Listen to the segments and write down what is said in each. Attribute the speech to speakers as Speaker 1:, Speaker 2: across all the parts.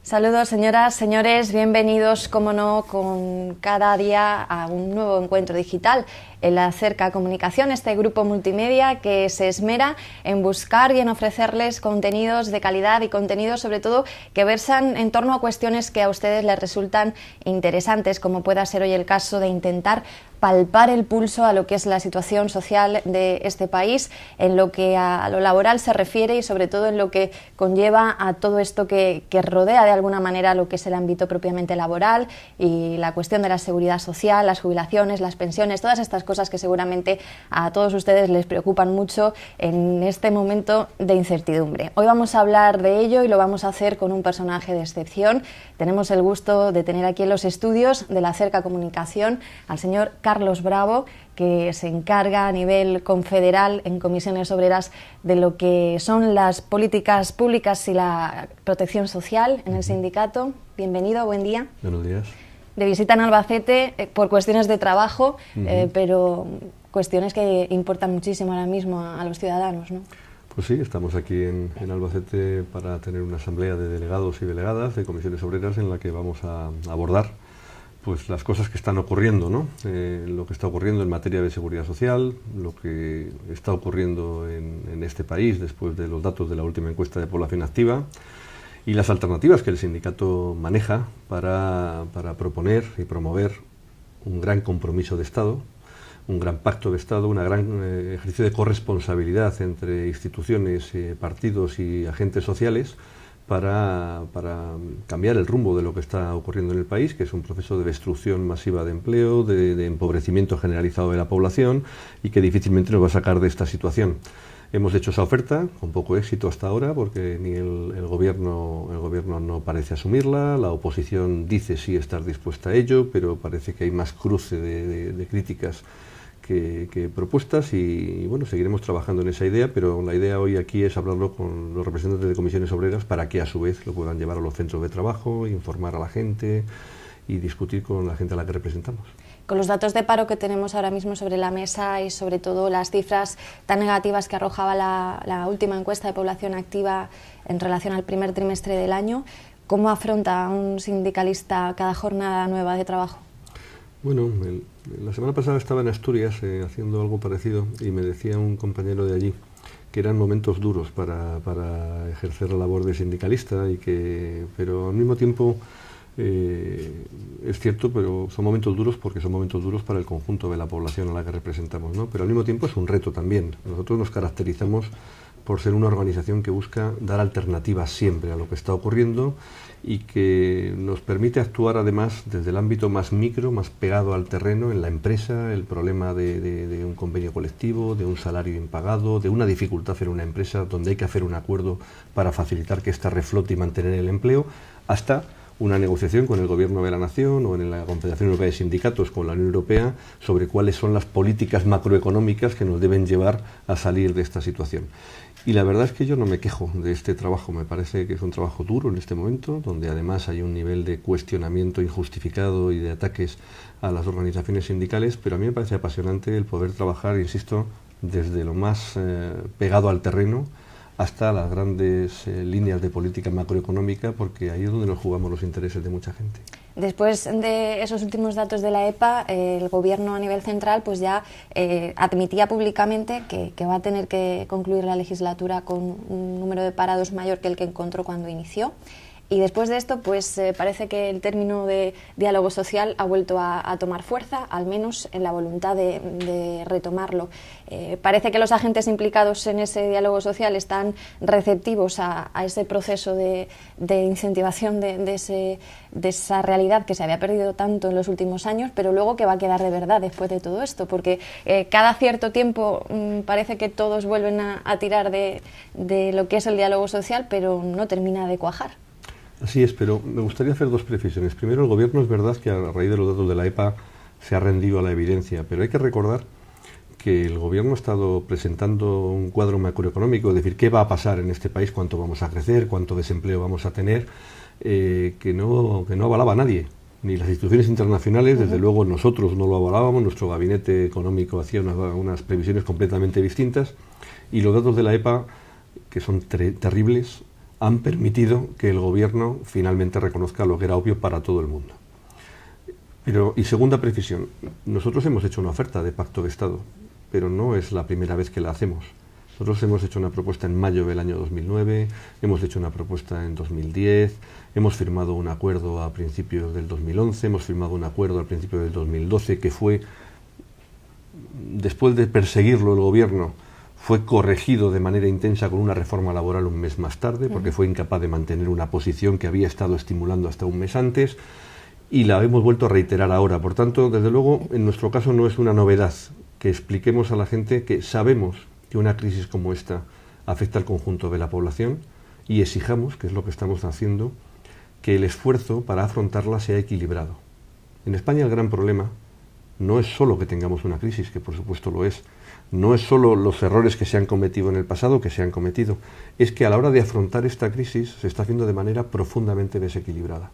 Speaker 1: Saludos, señoras, señores, bienvenidos, como no, con cada día a un nuevo encuentro digital en la Cerca Comunicación, este grupo multimedia que se esmera en buscar y en ofrecerles contenidos de calidad y contenidos sobre todo que versan en torno a cuestiones que a ustedes les resultan interesantes, como pueda ser hoy el caso de intentar palpar el pulso a lo que es la situación social de este país, en lo que a lo laboral se refiere y sobre todo en lo que conlleva a todo esto que rodea de alguna manera lo que es el ámbito propiamente laboral y la cuestión de la seguridad social, las jubilaciones, las pensiones, todas estas cosas que seguramente a todos ustedes les preocupan mucho en este momento de incertidumbre. Hoy vamos a hablar de ello y lo vamos a hacer con un personaje de excepción. Tenemos el gusto de tener aquí en los estudios de la Cerca Comunicación al señor Carlos Bravo, que se encarga a nivel confederal en comisiones obreras de lo que son las políticas públicas y la protección social en el sindicato. Bienvenido, buen día.
Speaker 2: Buenos días.
Speaker 1: De visita en Albacete por cuestiones de trabajo, pero cuestiones que importan muchísimo ahora mismo a los ciudadanos, ¿no?
Speaker 2: Pues sí, estamos aquí en Albacete para tener una asamblea de delegados y delegadas de comisiones obreras en la que vamos a abordar pues las cosas que están ocurriendo, ¿no? Lo que está ocurriendo en materia de seguridad social, lo que está ocurriendo en este país después de los datos de la última encuesta de población activa y las alternativas que el sindicato maneja para proponer y promover un gran compromiso de Estado, un gran pacto de Estado, un gran ejercicio de corresponsabilidad entre instituciones, partidos y agentes sociales para cambiar el rumbo de lo que está ocurriendo en el país, que es un proceso de destrucción masiva de empleo, de empobrecimiento generalizado de la población y que difícilmente nos va a sacar de esta situación. Hemos hecho esa oferta con poco éxito hasta ahora porque ni el gobierno no parece asumirla, la oposición dice sí estar dispuesta a ello, pero parece que hay más cruce de críticas que propuestas y bueno, seguiremos trabajando en esa idea, pero la idea hoy aquí es hablarlo con los representantes de comisiones obreras para que a su vez lo puedan llevar a los centros de trabajo, informar a la gente y discutir con la gente a la que representamos.
Speaker 1: Con los datos de paro que tenemos ahora mismo sobre la mesa y sobre todo las cifras tan negativas que arrojaba la última encuesta de población activa en relación al primer trimestre del año, ¿cómo afronta un sindicalista cada jornada nueva de trabajo?
Speaker 2: Bueno, la semana pasada estaba en Asturias haciendo algo parecido y me decía un compañero de allí que eran momentos duros para ejercer la labor de sindicalista pero al mismo tiempo es cierto, pero son momentos duros porque son momentos duros para el conjunto de la población a la que representamos, ¿no? Pero al mismo tiempo es un reto también. Nosotros nos caracterizamos por ser una organización que busca dar alternativas siempre a lo que está ocurriendo y que nos permite actuar además desde el ámbito más micro, más pegado al terreno, en la empresa, el problema de un convenio colectivo, de un salario impagado, de una dificultad en una empresa donde hay que hacer un acuerdo para facilitar que ésta reflote y mantener el empleo, hasta una negociación con el Gobierno de la Nación o en la Confederación Europea de Sindicatos con la Unión Europea sobre cuáles son las políticas macroeconómicas que nos deben llevar a salir de esta situación. Y la verdad es que yo no me quejo de este trabajo, me parece que es un trabajo duro en este momento, donde además hay un nivel de cuestionamiento injustificado y de ataques a las organizaciones sindicales, pero a mí me parece apasionante el poder trabajar, insisto, desde lo más pegado al terreno hasta las grandes líneas de política macroeconómica, porque ahí es donde nos jugamos los intereses de mucha gente.
Speaker 1: Después de esos últimos datos de la EPA, el Gobierno a nivel central pues ya admitía públicamente que va a tener que concluir la legislatura con un número de parados mayor que el que encontró cuando inició. Y después de esto, pues parece que el término de diálogo social ha vuelto a tomar fuerza, al menos en la voluntad de retomarlo. Parece que los agentes implicados en ese diálogo social están receptivos a ese proceso de incentivación de esa realidad que se había perdido tanto en los últimos años, pero luego que va a quedar de verdad después de todo esto, porque cada cierto tiempo parece que todos vuelven a tirar de lo que es el diálogo social, pero no termina de cuajar.
Speaker 2: Así es, pero me gustaría hacer dos precisiones. Primero, el Gobierno es verdad que a raíz de los datos de la EPA se ha rendido a la evidencia, pero hay que recordar que el Gobierno ha estado presentando un cuadro macroeconómico, es decir, qué va a pasar en este país, cuánto vamos a crecer, cuánto desempleo vamos a tener, que no avalaba a nadie, ni las instituciones internacionales, desde luego nosotros no lo avalábamos, nuestro gabinete económico hacía unas previsiones completamente distintas, y los datos de la EPA, que son terribles, han permitido que el gobierno finalmente reconozca lo que era obvio para todo el mundo. Y segunda precisión, nosotros hemos hecho una oferta de pacto de Estado, pero no es la primera vez que la hacemos. Nosotros hemos hecho una propuesta en mayo del año 2009, hemos hecho una propuesta en 2010, hemos firmado un acuerdo a principios del 2011, hemos firmado un acuerdo al principio del 2012 que fue, después de perseguirlo el gobierno, fue corregido de manera intensa con una reforma laboral un mes más tarde, porque fue incapaz de mantener una posición que había estado estimulando hasta un mes antes, y la hemos vuelto a reiterar ahora. Por tanto, desde luego, en nuestro caso no es una novedad que expliquemos a la gente que sabemos que una crisis como esta afecta al conjunto de la población y exijamos, que es lo que estamos haciendo, que el esfuerzo para afrontarla sea equilibrado. En España el gran problema no es solo que tengamos una crisis, que por supuesto lo es, no es solo los errores que se han cometido en el pasado, que se han cometido, es que a la hora de afrontar esta crisis se está haciendo de manera profundamente desequilibrada.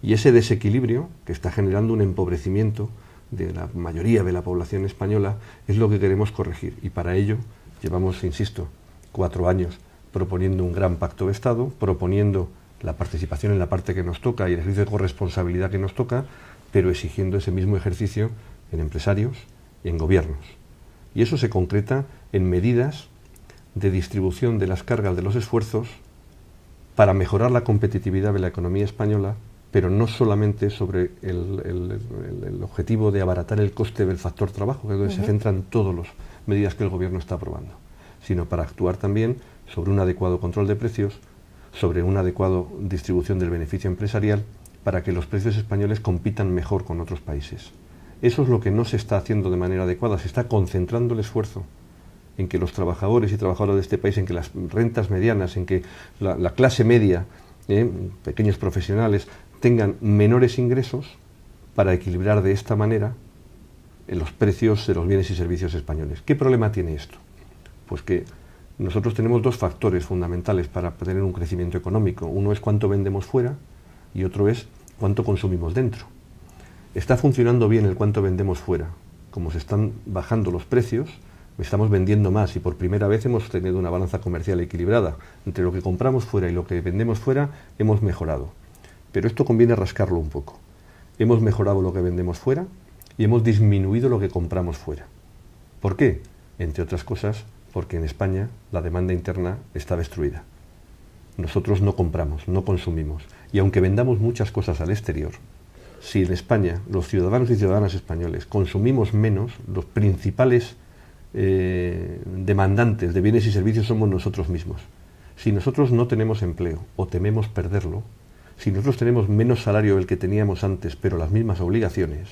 Speaker 2: Y ese desequilibrio, que está generando un empobrecimiento de la mayoría de la población española, es lo que queremos corregir. Y para ello llevamos, insisto, 4 años proponiendo un gran pacto de Estado, proponiendo la participación en la parte que nos toca y el ejercicio de corresponsabilidad que nos toca, pero exigiendo ese mismo ejercicio en empresarios y en gobiernos. Y eso se concreta en medidas de distribución de las cargas de los esfuerzos para mejorar la competitividad de la economía española, pero no solamente sobre el objetivo de abaratar el coste del factor trabajo, que es donde se centran todas las medidas que el gobierno está aprobando, sino para actuar también sobre un adecuado control de precios, sobre una adecuada distribución del beneficio empresarial, para que los precios españoles compitan mejor con otros países. Eso es lo que no se está haciendo de manera adecuada, se está concentrando el esfuerzo en que los trabajadores y trabajadoras de este país, en que las rentas medianas, en que la clase media, pequeños profesionales, tengan menores ingresos para equilibrar de esta manera los precios de los bienes y servicios españoles. ¿Qué problema tiene esto? Pues que nosotros tenemos 2 factores fundamentales para tener un crecimiento económico. Uno es cuánto vendemos fuera y otro es cuánto consumimos dentro. Está funcionando bien el cuánto vendemos fuera. Como se están bajando los precios, estamos vendiendo más y por primera vez hemos tenido una balanza comercial equilibrada. Entre lo que compramos fuera y lo que vendemos fuera hemos mejorado. Pero esto conviene rascarlo un poco. Hemos mejorado lo que vendemos fuera y hemos disminuido lo que compramos fuera. ¿Por qué? Entre otras cosas, porque en España la demanda interna está destruida. Nosotros no compramos, no consumimos. Y aunque vendamos muchas cosas al exterior, si en España los ciudadanos y ciudadanas españoles consumimos menos, los principales demandantes de bienes y servicios somos nosotros mismos. Si nosotros no tenemos empleo o tememos perderlo, si nosotros tenemos menos salario del que teníamos antes, pero las mismas obligaciones,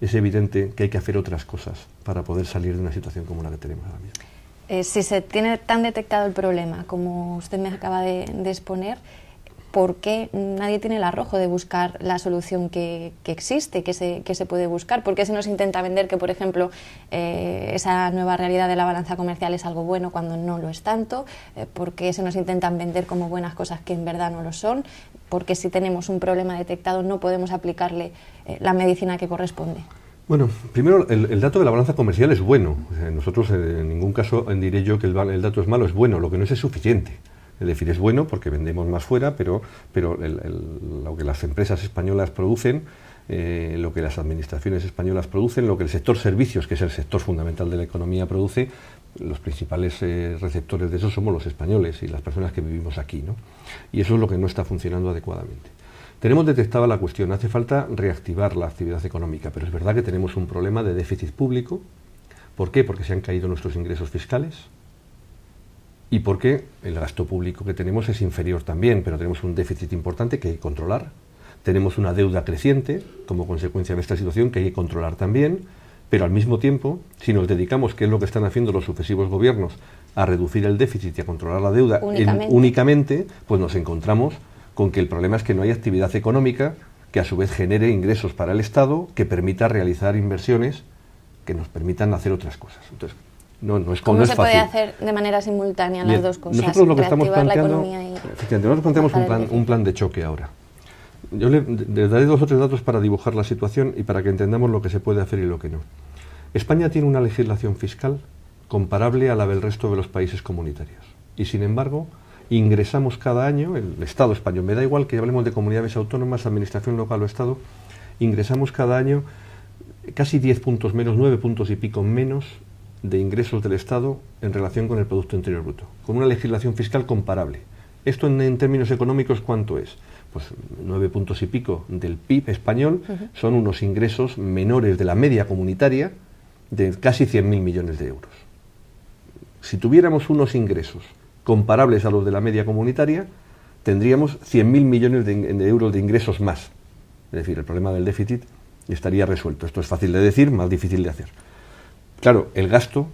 Speaker 2: es evidente que hay que hacer otras cosas para poder salir de una situación como la que tenemos ahora mismo.
Speaker 1: Si se tiene tan detectado el problema, como usted me acaba de exponer, ¿por qué nadie tiene el arrojo de buscar la solución que existe, que se puede buscar? ¿Por qué se nos intenta vender que, por ejemplo, esa nueva realidad de la balanza comercial es algo bueno cuando no lo es tanto? ¿Por qué se nos intentan vender como buenas cosas que en verdad no lo son? Porque si tenemos un problema detectado no podemos aplicarle la medicina que corresponde.
Speaker 2: Bueno, primero el dato de la balanza comercial es bueno. O sea, nosotros en ningún caso diré yo que el dato es malo, es bueno, lo que no es suficiente. Es decir, es bueno porque vendemos más fuera, pero lo que las empresas españolas producen, lo que las administraciones españolas producen, lo que el sector servicios, que es el sector fundamental de la economía, produce, los principales receptores de eso somos los españoles y las personas que vivimos aquí, ¿no? Y eso es lo que no está funcionando adecuadamente. Tenemos detectada la cuestión, hace falta reactivar la actividad económica, pero es verdad que tenemos un problema de déficit público. ¿Por qué? Porque se han caído nuestros ingresos fiscales. Y porque el gasto público que tenemos es inferior también, pero tenemos un déficit importante que hay que controlar. Tenemos una deuda creciente como consecuencia de esta situación que hay que controlar también, pero al mismo tiempo, si nos dedicamos, que es lo que están haciendo los sucesivos gobiernos, a reducir el déficit y a controlar la deuda únicamente, pues nos encontramos con que el problema es que no hay actividad económica que a su vez genere ingresos para el Estado, que permita realizar inversiones que nos permitan hacer otras cosas. Entonces, no es
Speaker 1: ¿Cómo se
Speaker 2: fácil.
Speaker 1: Puede hacer de manera simultánea las dos cosas?
Speaker 2: Nosotros lo que estamos
Speaker 1: planteando,
Speaker 2: nosotros planteamos un plan de choque ahora. Yo le daré 2 o 3 datos para dibujar la situación y para que entendamos lo que se puede hacer y lo que no. España tiene una legislación fiscal comparable a la del resto de los países comunitarios y, sin embargo, ingresamos cada año, el Estado español, me da igual que hablemos de comunidades autónomas, administración local o Estado, ingresamos cada año casi 10 puntos menos, 9 puntos y pico menos de ingresos del Estado en relación con el Producto Interior Bruto, con una legislación fiscal comparable. ¿Esto en términos económicos cuánto es? Pues 9 puntos y pico del PIB español son unos ingresos menores de la media comunitaria de casi 100.000 millones de euros. Si tuviéramos unos ingresos comparables a los de la media comunitaria, tendríamos 100.000 millones de euros de ingresos más. Es decir, el problema del déficit estaría resuelto. Esto es fácil de decir, más difícil de hacer. Claro, el gasto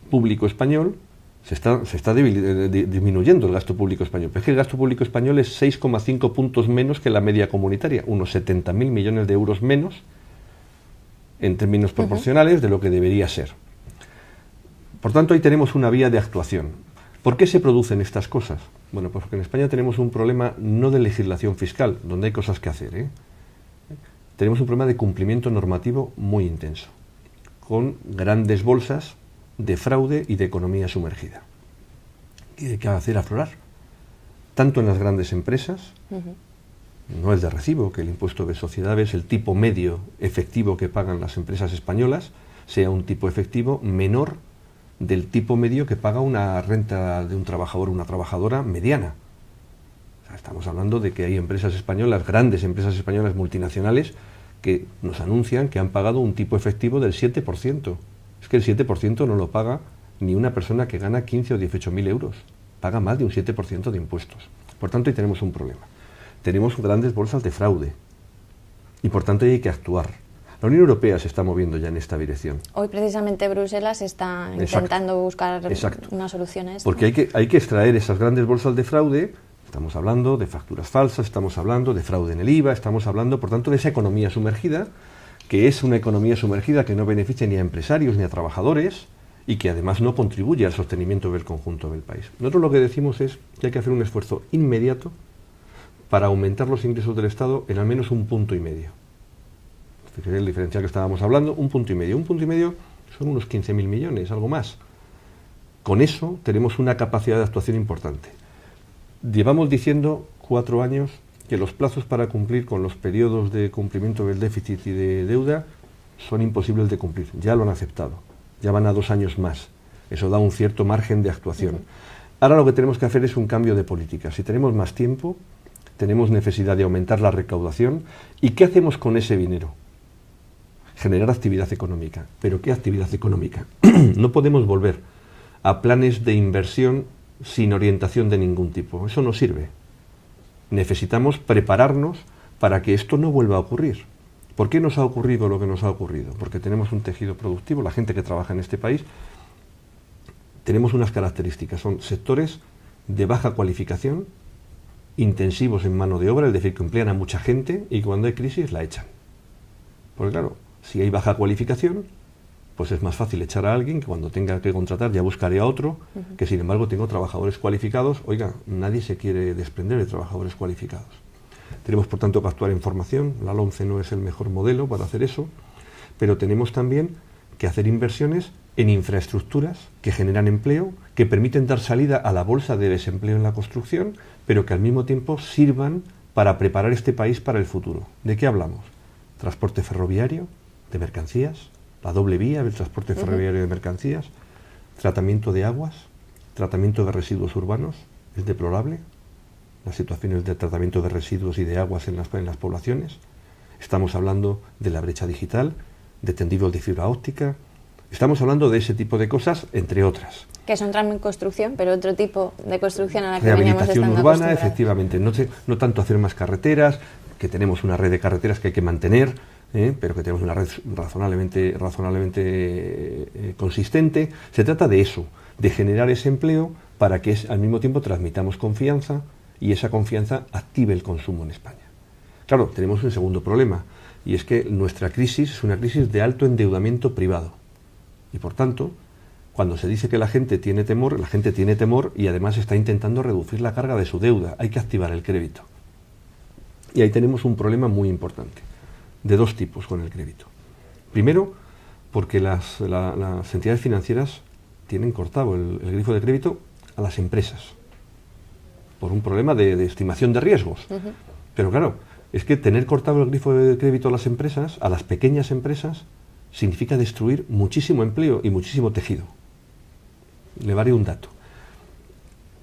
Speaker 2: público español se está disminuyendo, el gasto público español. Pero es que el gasto público español es 6,5 puntos menos que la media comunitaria, unos 70.000 millones de euros menos en términos proporcionales de lo que debería ser. Por tanto, ahí tenemos una vía de actuación. ¿Por qué se producen estas cosas? Bueno, pues porque en España tenemos un problema no de legislación fiscal, donde hay cosas que hacer, Tenemos un problema de cumplimiento normativo muy intenso, con grandes bolsas de fraude y de economía sumergida. ¿Y de qué hacer aflorar? Tanto en las grandes empresas, no es de recibo que el impuesto de sociedades, el tipo medio efectivo que pagan las empresas españolas, sea un tipo efectivo menor del tipo medio que paga una renta de un trabajador o una trabajadora mediana. O sea, estamos hablando de que hay empresas españolas, grandes empresas españolas multinacionales, que nos anuncian que han pagado un tipo efectivo del 7%. Es que el 7% no lo paga ni una persona que gana 15 o 18.000 euros. Paga más de un 7% de impuestos. Por tanto, ahí tenemos un problema. Tenemos grandes bolsas de fraude. Y por tanto, ahí hay que actuar. La Unión Europea se está moviendo ya en esta dirección.
Speaker 1: Hoy precisamente Bruselas está intentando buscar una solución a esto.
Speaker 2: Porque hay que extraer esas grandes bolsas de fraude. Estamos hablando de facturas falsas, estamos hablando de fraude en el IVA, estamos hablando, por tanto, de esa economía sumergida, que es una economía sumergida que no beneficia ni a empresarios ni a trabajadores y que además no contribuye al sostenimiento del conjunto del país. Nosotros lo que decimos es que hay que hacer un esfuerzo inmediato para aumentar los ingresos del Estado en al menos 1,5 puntos. Fíjate el diferencial que estábamos hablando, 1,5 puntos. 1,5 puntos son unos 15.000 millones, algo más. Con eso tenemos una capacidad de actuación importante. Llevamos diciendo 4 años que los plazos para cumplir con los periodos de cumplimiento del déficit y de deuda son imposibles de cumplir. Ya lo han aceptado. Ya van a 2 años más. Eso da un cierto margen de actuación. Ahora lo que tenemos que hacer es un cambio de política. Si tenemos más tiempo, tenemos necesidad de aumentar la recaudación. ¿Y qué hacemos con ese dinero? Generar actividad económica. ¿Pero qué actividad económica? No podemos volver a planes de inversión sin orientación de ningún tipo. Eso no sirve. Necesitamos prepararnos para que esto no vuelva a ocurrir. ¿Por qué nos ha ocurrido lo que nos ha ocurrido? Porque tenemos un tejido productivo, la gente que trabaja en este país, tenemos unas características, son sectores de baja cualificación, intensivos en mano de obra, es decir, que emplean a mucha gente y cuando hay crisis la echan. Porque claro, si hay baja cualificación, pues es más fácil echar a alguien que cuando tenga que contratar ya buscaré a otro, que sin embargo tengo trabajadores cualificados. Oiga, nadie se quiere desprender de trabajadores cualificados. Tenemos por tanto que actuar en formación, la LOMCE no es el mejor modelo para hacer eso, pero tenemos también que hacer inversiones en infraestructuras que generan empleo, que permiten dar salida a la bolsa de desempleo en la construcción, pero que al mismo tiempo sirvan para preparar este país para el futuro. ¿De qué hablamos? Transporte ferroviario, de mercancías, la doble vía del transporte ferroviario de mercancías, tratamiento de aguas, tratamiento de residuos urbanos, es deplorable las situaciones de tratamiento de residuos y de aguas en las poblaciones. Estamos hablando de la brecha digital, de tendidos de fibra óptica, estamos hablando de ese tipo de cosas, entre otras.
Speaker 1: Que son también construcción, pero otro tipo de construcción a la que veníamos estando
Speaker 2: rehabilitación urbana, efectivamente, no tanto hacer más carreteras, que tenemos una red de carreteras que hay que mantener, pero que tenemos una red razonablemente consistente. Se trata de eso, de generar ese empleo para que al mismo tiempo transmitamos confianza y esa confianza active el consumo en España. Claro, tenemos un segundo problema, y es que nuestra crisis es una crisis de alto endeudamiento privado. Y por tanto, cuando se dice que la gente tiene temor y además está intentando reducir la carga de su deuda. Hay que activar el crédito. Y ahí tenemos un problema muy importante, de 2 tipos con el crédito. Primero, porque las entidades financieras tienen cortado el grifo de crédito a las empresas. por un problema de estimación de riesgos. Pero claro, es que tener cortado el grifo de crédito a las empresas, a las pequeñas empresas, significa destruir muchísimo empleo y muchísimo tejido. Le daré un dato.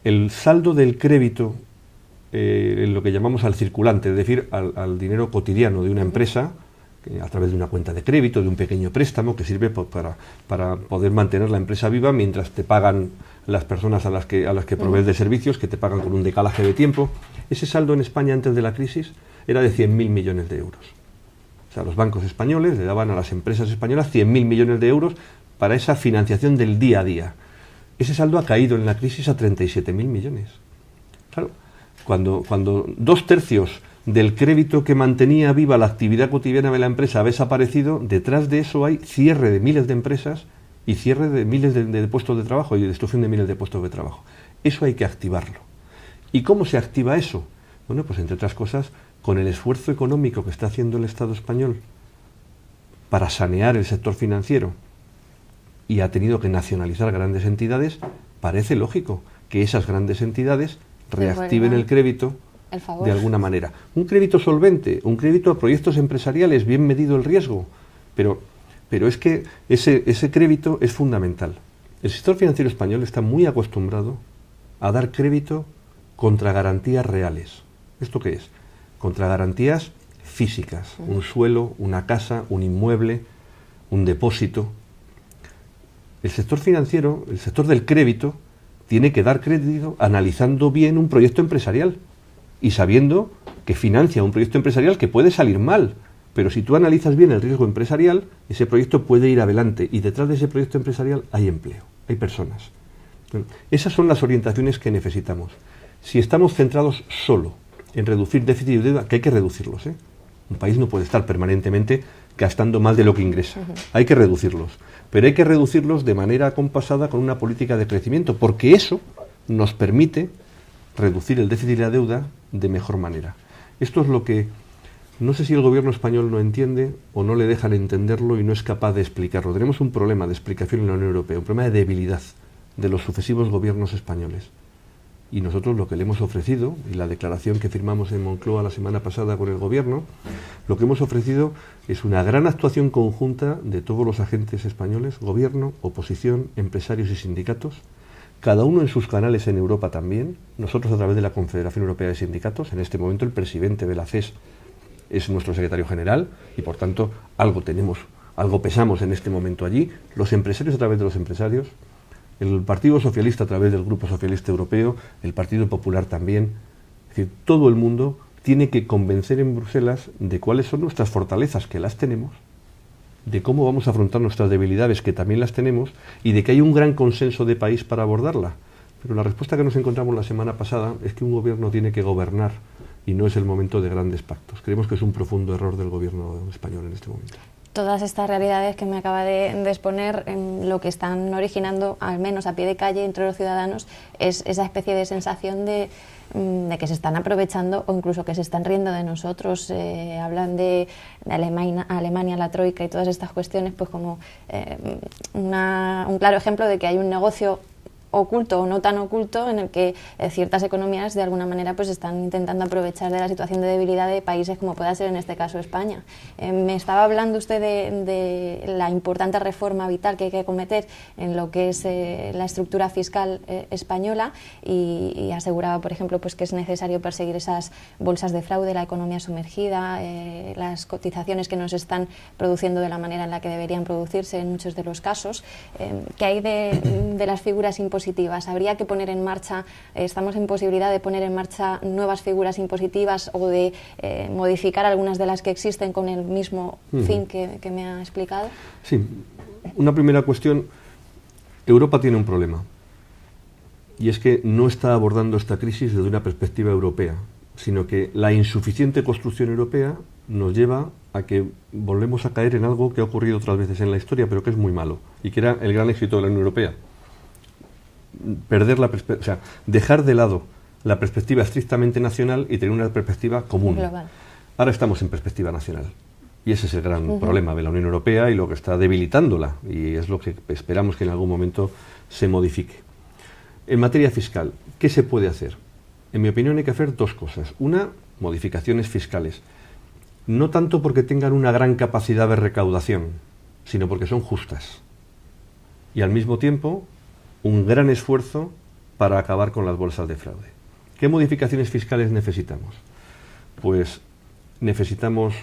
Speaker 2: El saldo del crédito, en lo que llamamos al circulante, es decir, al dinero cotidiano de una empresa, a través de una cuenta de crédito, de un pequeño préstamo que sirve para poder mantener la empresa viva mientras te pagan las personas a las que provees de servicios, que te pagan con un decalaje de tiempo. Ese saldo en España antes de la crisis era de 100.000 millones de euros. O sea, los bancos españoles le daban a las empresas españolas 100.000 millones de euros para esa financiación del día a día. Ese saldo ha caído en la crisis a 37.000 millones. Claro, cuando 2/3 del crédito que mantenía viva la actividad cotidiana de la empresa ha desaparecido, detrás de eso hay cierre de miles de empresas y cierre de miles de puestos de trabajo y destrucción de miles de puestos de trabajo. Eso hay que activarlo. ¿Y cómo se activa eso? Bueno, pues entre otras cosas, con el esfuerzo económico que está haciendo el Estado español para sanear el sector financiero y ha tenido que nacionalizar grandes entidades, parece lógico que esas grandes entidades reactiven el crédito de alguna manera. Un crédito solvente, un crédito a proyectos empresariales, bien medido el riesgo, pero es que ese crédito es fundamental. El sector financiero español está muy acostumbrado a dar crédito contra garantías reales. ¿Esto qué es? Contra garantías físicas, un suelo, una casa, un inmueble, un depósito. El sector financiero, el sector del crédito, tiene que dar crédito analizando bien un proyecto empresarial y sabiendo que financia un proyecto empresarial que puede salir mal, pero si tú analizas bien el riesgo empresarial, ese proyecto puede ir adelante y detrás de ese proyecto empresarial hay empleo, hay personas. Bueno, esas son las orientaciones que necesitamos. Si estamos centrados solo en reducir déficit y deuda, que hay que reducirlos, un país no puede estar permanentemente gastando más de lo que ingresa. Hay que reducirlos, pero hay que reducirlos de manera acompasada con una política de crecimiento, porque eso nos permite reducir el déficit y la deuda de mejor manera. Esto es lo que no sé si el gobierno español no entiende o no le dejan entenderlo y no es capaz de explicarlo. Tenemos un problema de explicación en la Unión Europea, un problema de debilidad de los sucesivos gobiernos españoles. Y nosotros lo que le hemos ofrecido, y la declaración que firmamos en Moncloa la semana pasada con el gobierno, lo que hemos ofrecido es una gran actuación conjunta de todos los agentes españoles, gobierno, oposición, empresarios y sindicatos, cada uno en sus canales en Europa también, nosotros a través de la Confederación Europea de Sindicatos. En este momento el presidente de la CES es nuestro secretario general y por tanto algo pesamos en este momento allí, los empresarios a través de los empresarios, el Partido Socialista a través del Grupo Socialista Europeo, el Partido Popular también. Es decir, todo el mundo tiene que convencer en Bruselas de cuáles son nuestras fortalezas, que las tenemos, de cómo vamos a afrontar nuestras debilidades, que también las tenemos, y de que hay un gran consenso de país para abordarla. Pero la respuesta que nos encontramos la semana pasada es que un gobierno tiene que gobernar y no es el momento de grandes pactos. Creemos que es un profundo error del gobierno español en este momento.
Speaker 1: Todas estas realidades que me acaba de exponer, lo que están originando, al menos a pie de calle entre los ciudadanos, es esa especie de sensación de que se están aprovechando o incluso que se están riendo de nosotros. Hablan de Alemania, la Troika y todas estas cuestiones, pues como un claro ejemplo de que hay un negocio oculto o no tan oculto en el que ciertas economías de alguna manera pues están intentando aprovechar de la situación de debilidad de países como pueda ser en este caso España. Me estaba hablando usted de la importante reforma vital que hay que cometer en lo que es la estructura fiscal española y aseguraba, por ejemplo, pues que es necesario perseguir esas bolsas de fraude, la economía sumergida, las cotizaciones que no se están produciendo de la manera en la que deberían producirse en muchos de los casos. ¿Qué hay de las figuras impositivas? ¿Habría que poner en marcha, estamos en posibilidad de poner en marcha nuevas figuras impositivas o de modificar algunas de las que existen con el mismo fin que me ha explicado?
Speaker 2: Sí, una primera cuestión, Europa tiene un problema y es que no está abordando esta crisis desde una perspectiva europea, sino que la insuficiente construcción europea nos lleva a que volvemos a caer en algo que ha ocurrido otras veces en la historia, pero que es muy malo y que era el gran éxito de la Unión Europea. Dejar de lado la perspectiva estrictamente nacional y tener una perspectiva común.
Speaker 1: Global.
Speaker 2: Ahora estamos en perspectiva nacional y ese es el gran problema de la Unión Europea y lo que está debilitándola y es lo que esperamos que en algún momento se modifique. En materia fiscal, ¿qué se puede hacer? En mi opinión hay que hacer dos cosas. Una, modificaciones fiscales. No tanto porque tengan una gran capacidad de recaudación, sino porque son justas. Y al mismo tiempo, un gran esfuerzo para acabar con las bolsas de fraude. ¿Qué modificaciones fiscales necesitamos? Pues necesitamos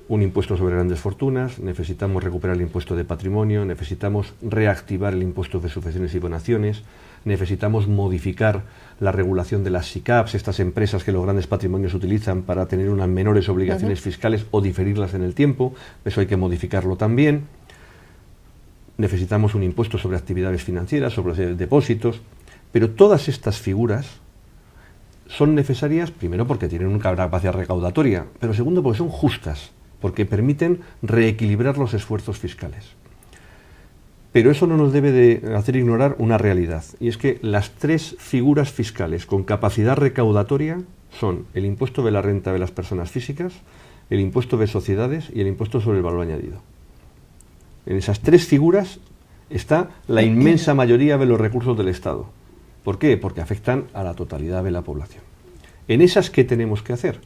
Speaker 2: un impuesto sobre grandes fortunas, necesitamos recuperar el impuesto de patrimonio, necesitamos reactivar el impuesto de sucesiones y donaciones, necesitamos modificar la regulación de las SICAPs, estas empresas que los grandes patrimonios utilizan para tener unas menores obligaciones fiscales o diferirlas en el tiempo, eso hay que modificarlo también. Necesitamos un impuesto sobre actividades financieras, sobre depósitos, pero todas estas figuras son necesarias, primero porque tienen una capacidad recaudatoria, pero segundo porque son justas, porque permiten reequilibrar los esfuerzos fiscales. Pero eso no nos debe de hacer ignorar una realidad, y es que las tres figuras fiscales con capacidad recaudatoria son el impuesto de la renta de las personas físicas, el impuesto de sociedades y el impuesto sobre el valor añadido. En esas tres figuras está la inmensa mayoría de los recursos del Estado. ¿Por qué? Porque afectan a la totalidad de la población. ¿En esas qué tenemos que hacer?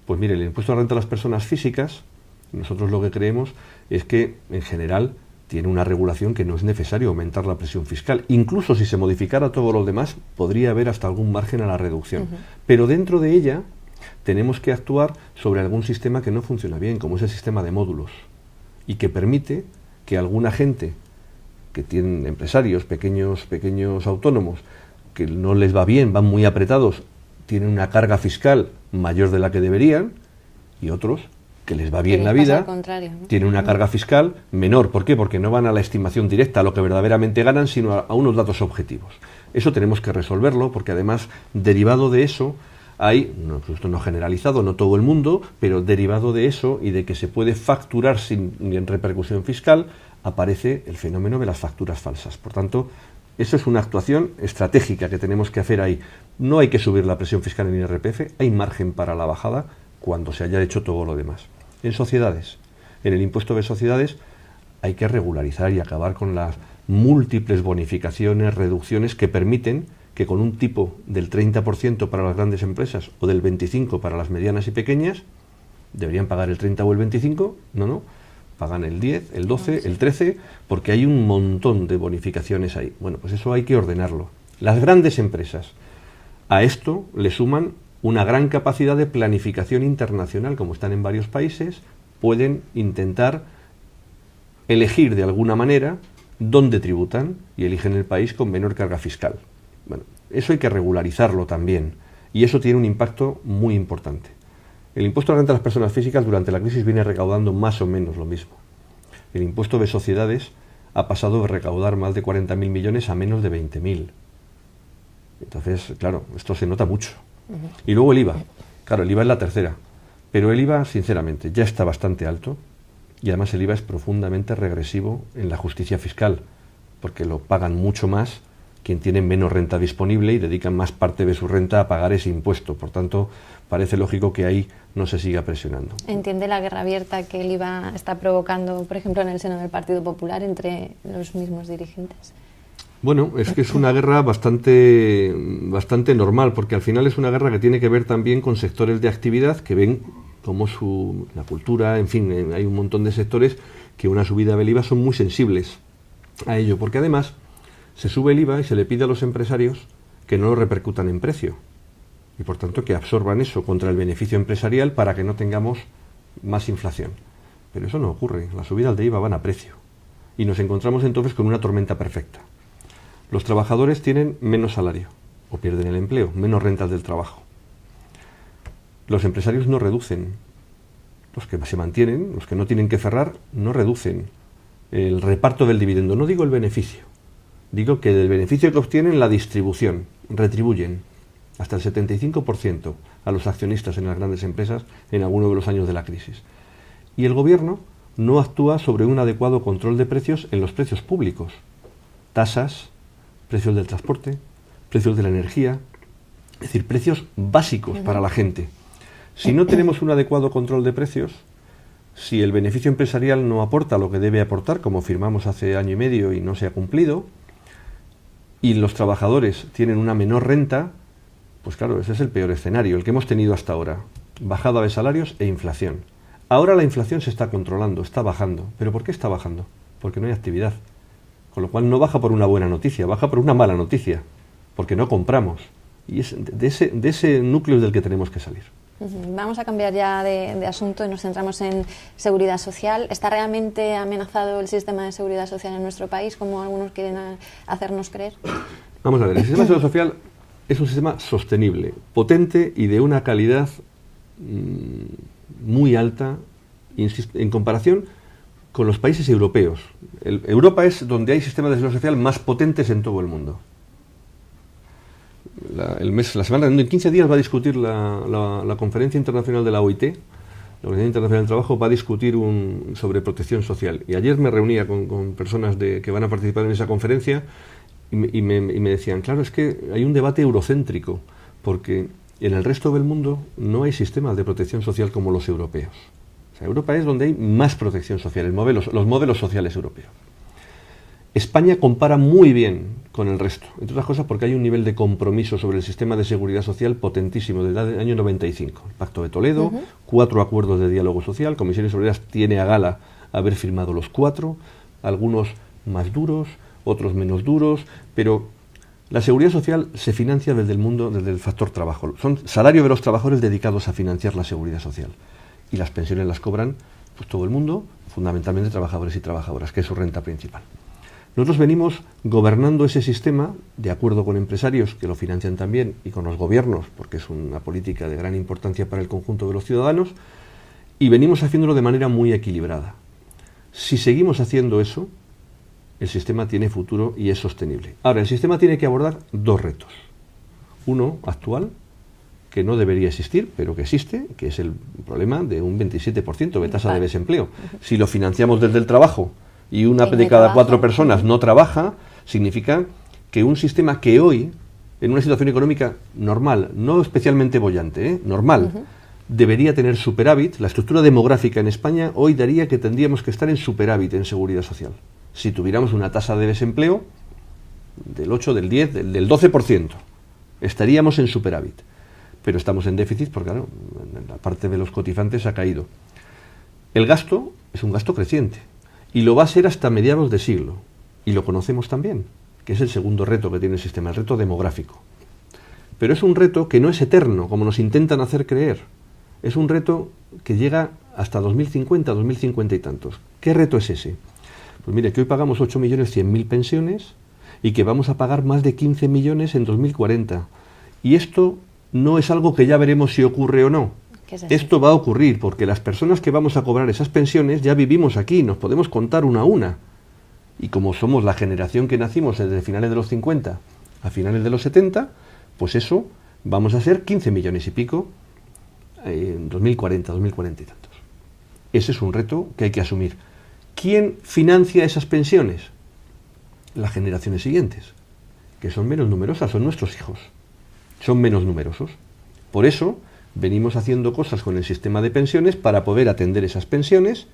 Speaker 2: Pues mire, el impuesto a la renta de las personas físicas, nosotros lo que creemos es que, en general, tiene una regulación que no es necesario aumentar la presión fiscal. Incluso si se modificara todo lo demás, podría haber hasta algún margen a la reducción. Pero dentro de ella tenemos que actuar sobre algún sistema que no funciona bien, como es el sistema de módulos, y que permite que alguna gente que tienen empresarios, pequeños autónomos, que no les va bien, van muy apretados, tienen una carga fiscal mayor de la que deberían, y otros que les va bien la vida, tienen una carga fiscal menor. ¿Por qué? Porque no van a la estimación directa, a lo que verdaderamente ganan, sino a unos datos objetivos. Eso tenemos que resolverlo, porque además, derivado de eso, hay, esto no generalizado, no todo el mundo, pero derivado de eso y de que se puede facturar sin repercusión fiscal, aparece el fenómeno de las facturas falsas. Por tanto, eso es una actuación estratégica que tenemos que hacer ahí. No hay que subir la presión fiscal en IRPF, hay margen para la bajada cuando se haya hecho todo lo demás. En sociedades, en el impuesto de sociedades, hay que regularizar y acabar con las múltiples bonificaciones, reducciones que permiten que con un tipo del 30% para las grandes empresas o del 25% para las medianas y pequeñas, deberían pagar el 30 o el 25, no, pagan el 10, el 12, el 13, porque hay un montón de bonificaciones ahí. Bueno, pues eso hay que ordenarlo. Las grandes empresas, a esto le suman una gran capacidad de planificación internacional, como están en varios países, pueden intentar elegir de alguna manera dónde tributan y eligen el país con menor carga fiscal. Bueno, eso hay que regularizarlo también, y eso tiene un impacto muy importante. El impuesto a la renta de las personas físicas durante la crisis viene recaudando más o menos lo mismo. El impuesto de sociedades ha pasado de recaudar más de 40.000 millones a menos de 20.000. Entonces, claro, esto se nota mucho. Y luego el IVA. Claro, el IVA es la tercera. Pero el IVA, sinceramente, ya está bastante alto, y además el IVA es profundamente regresivo en la justicia fiscal, porque lo pagan mucho más quien tiene menos renta disponible y dedican más parte de su renta a pagar ese impuesto. Por tanto, parece lógico que ahí no se siga presionando.
Speaker 1: ¿Entiende la guerra abierta que el IVA está provocando, por ejemplo, en el seno del Partido Popular entre los mismos dirigentes?
Speaker 2: Bueno, es que es una guerra bastante normal, porque al final es una guerra que tiene que ver también con sectores de actividad que ven como la cultura, en fin, hay un montón de sectores que una subida del IVA son muy sensibles a ello, porque además se sube el IVA y se le pide a los empresarios que no lo repercutan en precio, y por tanto que absorban eso contra el beneficio empresarial para que no tengamos más inflación. Pero eso no ocurre, las subidas de IVA van a precio, y nos encontramos entonces con una tormenta perfecta. Los trabajadores tienen menos salario, o pierden el empleo, menos rentas del trabajo. Los empresarios no reducen, los que se mantienen, los que no tienen que cerrar, no reducen el reparto del dividendo. No digo el beneficio, digo que del beneficio que obtienen la distribución, retribuyen hasta el 75% a los accionistas en las grandes empresas en alguno de los años de la crisis. Y el gobierno no actúa sobre un adecuado control de precios en los precios públicos. Tasas, precios del transporte, precios de la energía, es decir, precios básicos para la gente. Si no tenemos un adecuado control de precios, si el beneficio empresarial no aporta lo que debe aportar, como firmamos hace año y medio y no se ha cumplido, y los trabajadores tienen una menor renta, Pues claro, ese es el peor escenario, el que hemos tenido hasta ahora. Bajada de salarios e inflación. Ahora la inflación se está controlando, está bajando. ¿Pero por qué está bajando? Porque no hay actividad. Con lo cual no baja por una buena noticia, baja por una mala noticia, porque no compramos. Y es de ese núcleo del que tenemos que salir.
Speaker 1: Vamos a cambiar ya de asunto y nos centramos en seguridad social. ¿Está realmente amenazado el sistema de seguridad social en nuestro país, como algunos quieren hacernos creer?
Speaker 2: Vamos a ver, el sistema de seguridad social es un sistema sostenible, potente y de una calidad muy alta, insisto, en comparación con los países europeos. Europa es donde hay sistemas de seguridad social más potentes en todo el mundo. En 15 días va a discutir la Conferencia Internacional de la OIT, la Organización Internacional del Trabajo, va a discutir sobre protección social. Y ayer me reunía con personas que van a participar en esa conferencia y me decían, claro, es que hay un debate eurocéntrico, porque en el resto del mundo no hay sistemas de protección social como los europeos. O sea, Europa es donde hay más protección social, los modelos sociales europeos. España compara muy bien con el resto, entre otras cosas porque hay un nivel de compromiso sobre el sistema de seguridad social potentísimo desde el año 95. El Pacto de Toledo, 4 acuerdos de diálogo social, Comisiones Obreras tiene a gala haber firmado los 4, algunos más duros, otros menos duros, pero la seguridad social se financia desde el factor trabajo. Son salarios de los trabajadores dedicados a financiar la seguridad social. Y las pensiones las cobran pues todo el mundo, fundamentalmente trabajadores y trabajadoras, que es su renta principal. Nosotros venimos gobernando ese sistema de acuerdo con empresarios que lo financian también y con los gobiernos, porque es una política de gran importancia para el conjunto de los ciudadanos, y venimos haciéndolo de manera muy equilibrada. Si seguimos haciendo eso, el sistema tiene futuro y es sostenible. Ahora, el sistema tiene que abordar 2 retos. Uno, actual, que no debería existir, pero que existe, que es el problema de un 27% de tasa de desempleo. Si lo financiamos desde el trabajo y una de cada 4 personas no trabaja, significa que un sistema que hoy, en una situación económica normal, no especialmente boyante, normal, debería tener superávit. La estructura demográfica en España hoy daría que tendríamos que estar en superávit en seguridad social. Si tuviéramos una tasa de desempleo del 8, del 10, del 12%, estaríamos en superávit. Pero estamos en déficit porque, claro, la parte de los cotizantes ha caído. El gasto es un gasto creciente y lo va a ser hasta mediados de siglo. Y lo conocemos también, que es el segundo reto que tiene el sistema, el reto demográfico. Pero es un reto que no es eterno, como nos intentan hacer creer. Es un reto que llega hasta 2050, 2050 y tantos. ¿Qué reto es ese? Pues mire, que hoy pagamos 8.100.000 pensiones y que vamos a pagar más de 15 millones en 2040. Y esto no es algo que ya veremos si ocurre o no. Esto va a ocurrir porque las personas que vamos a cobrar esas pensiones ya vivimos aquí, nos podemos contar una a una. Y como somos la generación que nacimos desde finales de los 50 a finales de los 70, pues eso vamos a ser 15 millones y pico en 2040, 2040 y tantos. Ese es un reto que hay que asumir. ¿Quién financia esas pensiones? Las generaciones siguientes, que son menos numerosas, son nuestros hijos. Son menos numerosos. Por eso venimos haciendo cosas con el sistema de pensiones para poder atender esas pensiones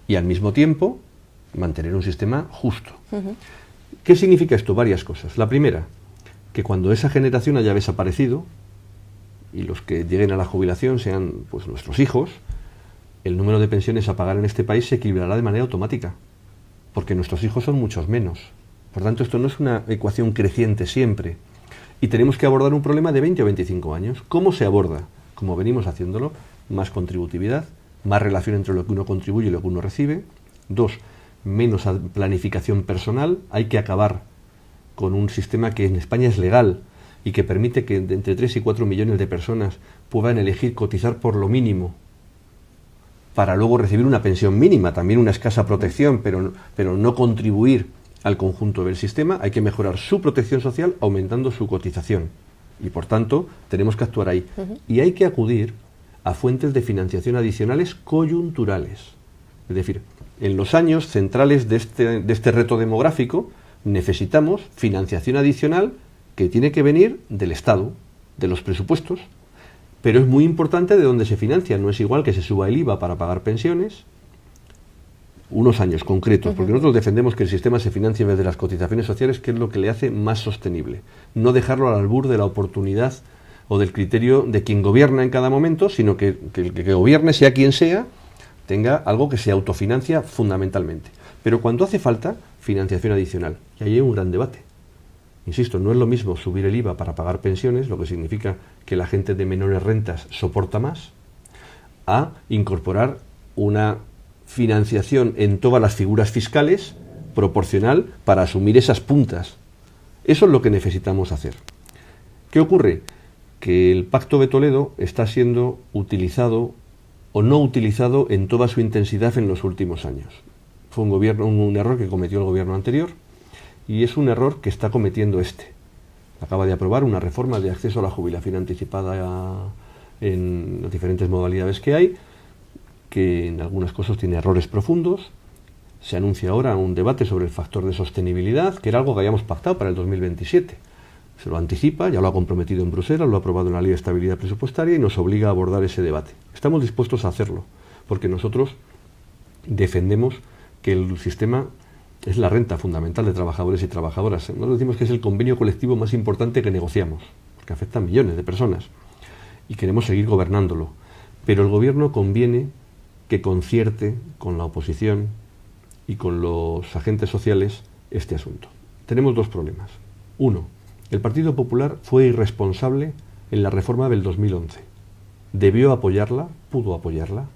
Speaker 2: y al mismo tiempo mantener un sistema justo. ¿Qué significa esto? Varias cosas. La primera, que cuando esa generación haya desaparecido y los que lleguen a la jubilación sean pues nuestros hijos, el número de pensiones a pagar en este país se equilibrará de manera automática, porque nuestros hijos son muchos menos. Por tanto, esto no es una ecuación creciente siempre. Y tenemos que abordar un problema de 20 o 25 años. ¿Cómo se aborda? Como venimos haciéndolo, más contributividad, más relación entre lo que uno contribuye y lo que uno recibe. 2, menos planificación personal. Hay que acabar con un sistema que en España es legal y que permite que entre 3 y 4 millones de personas puedan elegir cotizar por lo mínimo para luego recibir una pensión mínima, también una escasa protección, pero no contribuir al conjunto del sistema. Hay que mejorar su protección social aumentando su cotización y por tanto tenemos que actuar ahí. Y hay que acudir a fuentes de financiación adicionales coyunturales. Es decir, en los años centrales de este reto demográfico necesitamos financiación adicional que tiene que venir del Estado, de los presupuestos, pero es muy importante de dónde se financia. No es igual que se suba el IVA para pagar pensiones unos años concretos, porque nosotros defendemos que el sistema se financie desde las cotizaciones sociales, que es lo que le hace más sostenible. No dejarlo al albur de la oportunidad o del criterio de quien gobierna en cada momento, sino que el que gobierne, sea quien sea, tenga algo que se autofinancia fundamentalmente. Pero cuando hace falta, financiación adicional. Y ahí hay un gran debate. Insisto, no es lo mismo subir el IVA para pagar pensiones, lo que significa que la gente de menores rentas soporta más, a incorporar una financiación en todas las figuras fiscales proporcional para asumir esas puntas. Eso es lo que necesitamos hacer. ¿Qué ocurre? Que el Pacto de Toledo está siendo utilizado o no utilizado en toda su intensidad en los últimos años. Fue un error que cometió el gobierno anterior y es un error que está cometiendo este. Acaba de aprobar una reforma de acceso a la jubilación anticipada en las diferentes modalidades que hay, que en algunas cosas tiene errores profundos. Se anuncia ahora un debate sobre el factor de sostenibilidad, que era algo que habíamos pactado para el 2027. Se lo anticipa, ya lo ha comprometido en Bruselas, lo ha aprobado en la Ley de Estabilidad Presupuestaria y nos obliga a abordar ese debate. Estamos dispuestos a hacerlo, porque nosotros defendemos que el sistema es la renta fundamental de trabajadores y trabajadoras. Nosotros decimos que es el convenio colectivo más importante que negociamos, porque afecta a millones de personas y queremos seguir gobernándolo. Pero el gobierno conviene que concierte con la oposición y con los agentes sociales este asunto. Tenemos dos problemas. Uno, el Partido Popular fue irresponsable en la reforma del 2011. Debió apoyarla, pudo apoyarla,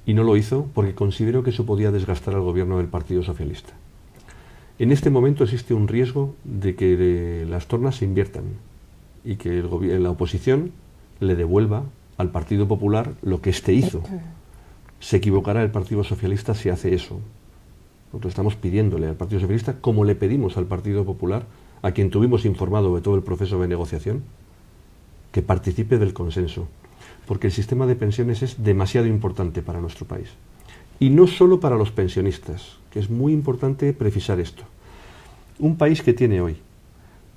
Speaker 2: y no lo hizo porque consideró que eso podía desgastar al gobierno del Partido Socialista. En este momento existe un riesgo de que las tornas se inviertan y que la oposición le devuelva al Partido Popular lo que éste hizo. Se equivocará el Partido Socialista si hace eso. Nosotros estamos pidiéndole al Partido Socialista, como le pedimos al Partido Popular, a quien tuvimos informado de todo el proceso de negociación, que participe del consenso, porque el sistema de pensiones es demasiado importante para nuestro país. Y no solo para los pensionistas, que es muy importante precisar esto. Un país que tiene hoy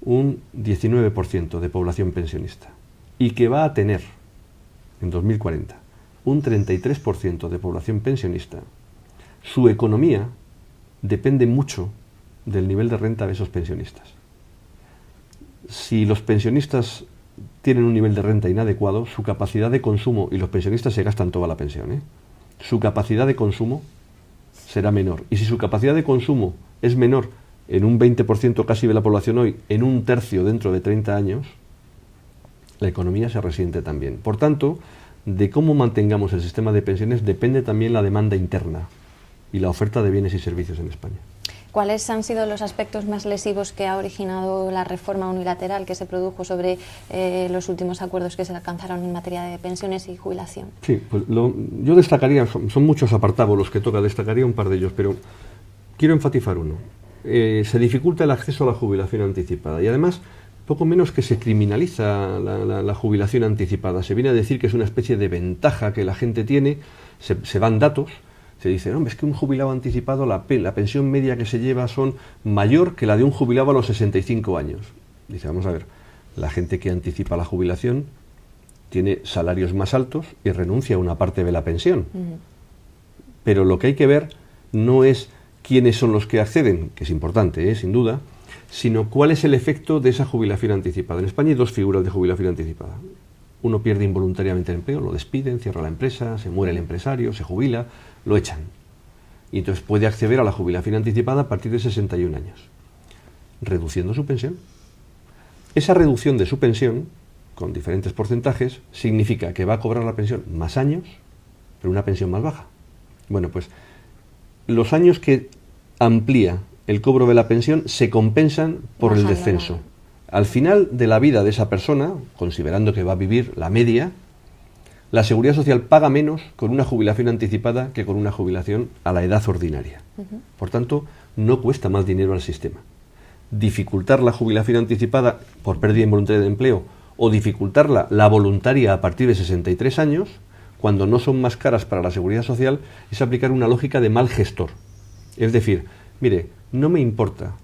Speaker 2: un 19% de población pensionista y que va a tener en 2040 un 33% de población pensionista, su economía depende mucho del nivel de renta de esos pensionistas. Si los pensionistas tienen un nivel de renta inadecuado, su capacidad de consumo, y los pensionistas se gastan toda la pensión, su capacidad de consumo será menor. Y si su capacidad de consumo es menor en un 20% casi de la población hoy, en un tercio dentro de 30 años, la economía se resiente también. Por tanto, de cómo mantengamos el sistema de pensiones depende también la demanda interna y la oferta de bienes y servicios en España.
Speaker 1: ¿Cuáles han sido los aspectos más lesivos que ha originado la reforma unilateral que se produjo sobre los últimos acuerdos que se alcanzaron en materia de pensiones y jubilación?
Speaker 2: Sí, pues yo destacaría, son muchos apartados los que toca, destacaría un par de ellos, pero quiero enfatizar uno. Se dificulta el acceso a la jubilación anticipada y además poco menos que se criminaliza la jubilación anticipada. Se viene a decir que es una especie de ventaja que la gente tiene, se dan datos. Se dice, no, es que un jubilado anticipado, la pensión media que se lleva son mayor que la de un jubilado a los 65 años. Dice, vamos a ver, la gente que anticipa la jubilación tiene salarios más altos y renuncia a una parte de la pensión. Pero lo que hay que ver no es quiénes son los que acceden, que es importante, sin duda, sino cuál es el efecto de esa jubilación anticipada. En España hay dos figuras de jubilación anticipada. Uno pierde involuntariamente el empleo, lo despiden, cierra la empresa, se muere el empresario, se jubila, lo echan. Y entonces puede acceder a la jubilación anticipada a partir de 61 años, reduciendo su pensión. Esa reducción de su pensión, con diferentes porcentajes, significa que va a cobrar la pensión más años, pero una pensión más baja. Bueno, pues los años que amplía el cobro de la pensión se compensan por el descenso. Al final de la vida de esa persona, considerando que va a vivir la media, la Seguridad Social paga menos con una jubilación anticipada que con una jubilación a la edad ordinaria. Por tanto, no cuesta más dinero al sistema. Dificultar la jubilación anticipada por pérdida involuntaria de empleo o dificultarla la voluntaria a partir de 63 años, cuando no son más caras para la Seguridad Social, es aplicar una lógica de mal gestor. Es decir, mire, no me importa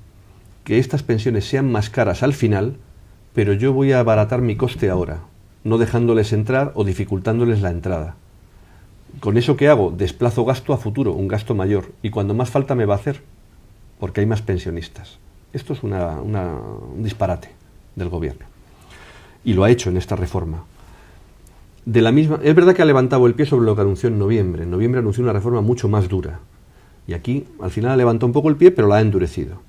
Speaker 2: que estas pensiones sean más caras al final, pero yo voy a abaratar mi coste ahora, no dejándoles entrar o dificultándoles la entrada. ¿Con eso qué hago? Desplazo gasto a futuro, un gasto mayor, y cuando más falta me va a hacer, porque hay más pensionistas. Esto es un disparate del gobierno. y lo ha hecho en esta reforma. Es verdad que ha levantado el pie sobre lo que anunció en noviembre. En noviembre anunció una reforma mucho más dura. Y aquí, al final, ha levantado un poco el pie, pero la ha endurecido.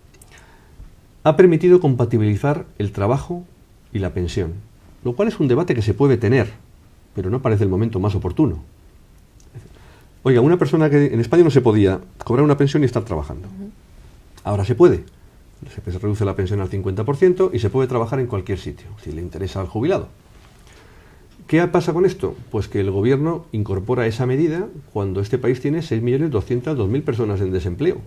Speaker 2: Ha permitido compatibilizar el trabajo y la pensión, lo cual es un debate que se puede tener, pero no parece el momento más oportuno. Oiga, una persona que en España no se podía cobrar una pensión y estar trabajando. Ahora se puede. Se reduce la pensión al 50% y se puede trabajar en cualquier sitio, si le interesa al jubilado. ¿Qué pasa con esto? Pues que el gobierno incorpora esa medida cuando este país tiene 6.200.000 personas en desempleo.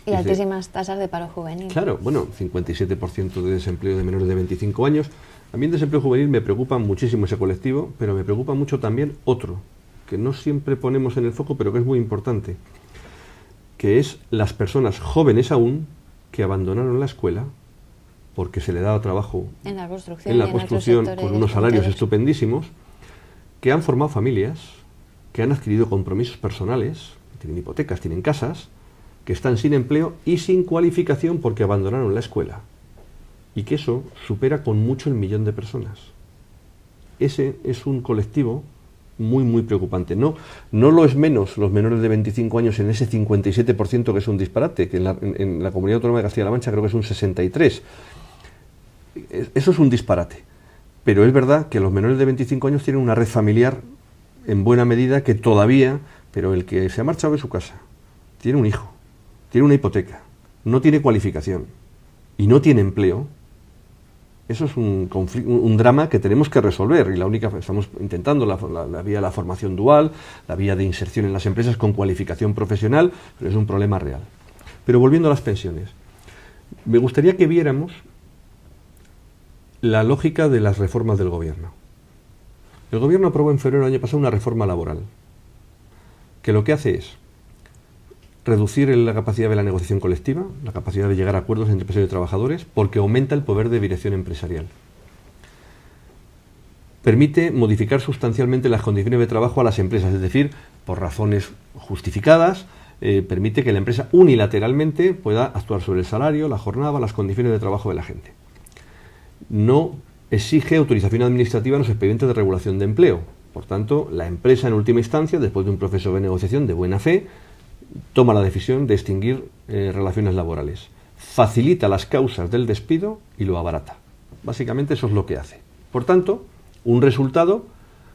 Speaker 1: Y altísimas tasas de paro juvenil.
Speaker 2: Claro, bueno, 57% de desempleo de menores de 25 años. A mí en desempleo juvenil me preocupa muchísimo ese colectivo, pero me preocupa mucho también otro, que no siempre ponemos en el foco, pero que es muy importante, que es las personas jóvenes aún que abandonaron la escuela porque se le daba trabajo
Speaker 1: en la construcción
Speaker 2: con unos salarios estupendísimos, que han formado familias, que han adquirido compromisos personales, tienen hipotecas, tienen casas, que están sin empleo y sin cualificación porque abandonaron la escuela. Y que eso supera con mucho el 1.000.000 de personas. Ese es un colectivo muy, muy preocupante. No lo es menos los menores de 25 años en ese 57%, que es un disparate, que en la Comunidad Autónoma de Castilla-La Mancha creo que es un 63%. Eso es un disparate. Pero es verdad que los menores de 25 años tienen una red familiar en buena medida que todavía, pero el que se ha marchado de su casa, tiene un hijo, tiene una hipoteca, no tiene cualificación y no tiene empleo, eso es un drama que tenemos que resolver, y estamos intentando la vía de la formación dual, la vía de inserción en las empresas con cualificación profesional, pero es un problema real. Pero volviendo a las pensiones, me gustaría que viéramos la lógica de las reformas del gobierno. El gobierno aprobó en febrero del año pasado una reforma laboral, que lo que hace es reducir la capacidad de la negociación colectiva, la capacidad de llegar a acuerdos entre empresarios y trabajadores, porque aumenta el poder de dirección empresarial. Permite modificar sustancialmente las condiciones de trabajo a las empresas, es decir, por razones justificadas, permite que la empresa unilateralmente pueda actuar sobre el salario, la jornada, las condiciones de trabajo de la gente. No exige autorización administrativa en los expedientes de regulación de empleo. Por tanto, la empresa en última instancia, después de un proceso de negociación de buena fe, toma la decisión de extinguir relaciones laborales. Facilita las causas del despido y lo abarata. Básicamente eso es lo que hace. Por tanto, un resultado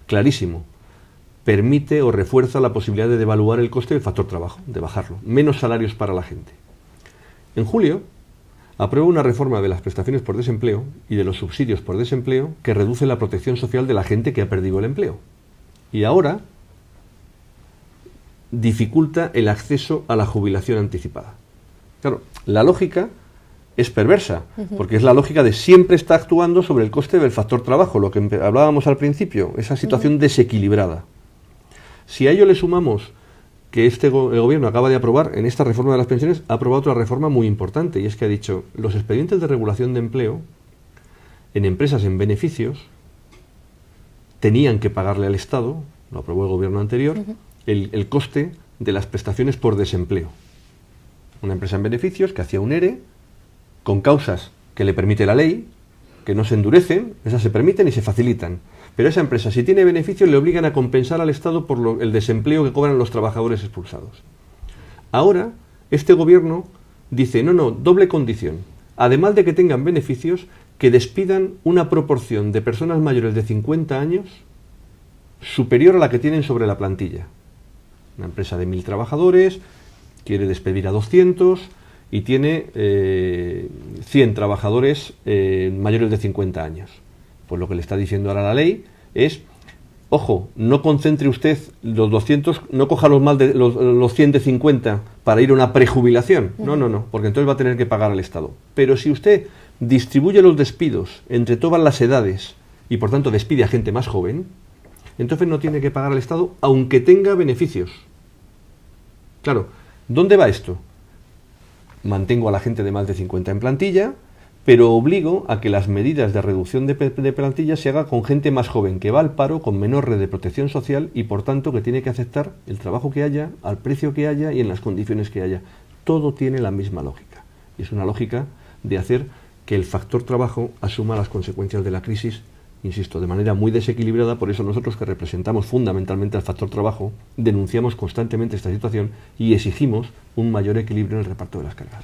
Speaker 2: clarísimo. Permite o refuerza la posibilidad de devaluar el coste del factor trabajo, de bajarlo. Menos salarios para la gente. En julio, aprueba una reforma de las prestaciones por desempleo y de los subsidios por desempleo que reduce la protección social de la gente que ha perdido el empleo. Y ahora dificulta el acceso a la jubilación anticipada. Claro, la lógica es perversa, porque es la lógica de siempre está actuando sobre el coste del factor trabajo, lo que hablábamos al principio, esa situación desequilibrada. Si a ello le sumamos que el gobierno acaba de aprobar, en esta reforma de las pensiones, ha aprobado otra reforma muy importante, y es que ha dicho, los expedientes de regulación de empleo en empresas en beneficios tenían que pagarle al Estado, lo aprobó el gobierno anterior, el coste de las prestaciones por desempleo. Una empresa en beneficios que hacía un ERE, con causas que le permite la ley, que no se endurecen, esas se permiten y se facilitan. Pero esa empresa, si tiene beneficios, le obligan a compensar al Estado por el desempleo que cobran los trabajadores expulsados. Ahora, este gobierno dice, no, doble condición. Además de que tengan beneficios, que despidan una proporción de personas mayores de 50 años superior a la que tienen sobre la plantilla. Una empresa de 1.000 trabajadores quiere despedir a 200 y tiene 100 trabajadores mayores de 50 años. Pues lo que le está diciendo ahora la ley es, ojo, no concentre usted los 200, no coja los 100 de 50 para ir a una prejubilación. No, porque entonces va a tener que pagar al Estado. Pero si usted distribuye los despidos entre todas las edades y por tanto despide a gente más joven, entonces no tiene que pagar al Estado aunque tenga beneficios. Claro, ¿dónde va esto? Mantengo a la gente de más de 50 en plantilla, pero obligo a que las medidas de reducción de plantilla se haga con gente más joven, que va al paro con menor red de protección social y por tanto que tiene que aceptar el trabajo que haya, al precio que haya y en las condiciones que haya. Todo tiene la misma lógica. Y es una lógica de hacer que el factor trabajo asuma las consecuencias de la crisis insisto, de manera muy desequilibrada. Por eso nosotros, que representamos fundamentalmente al factor trabajo, denunciamos constantemente esta situación y exigimos un mayor equilibrio en el reparto de las cargas.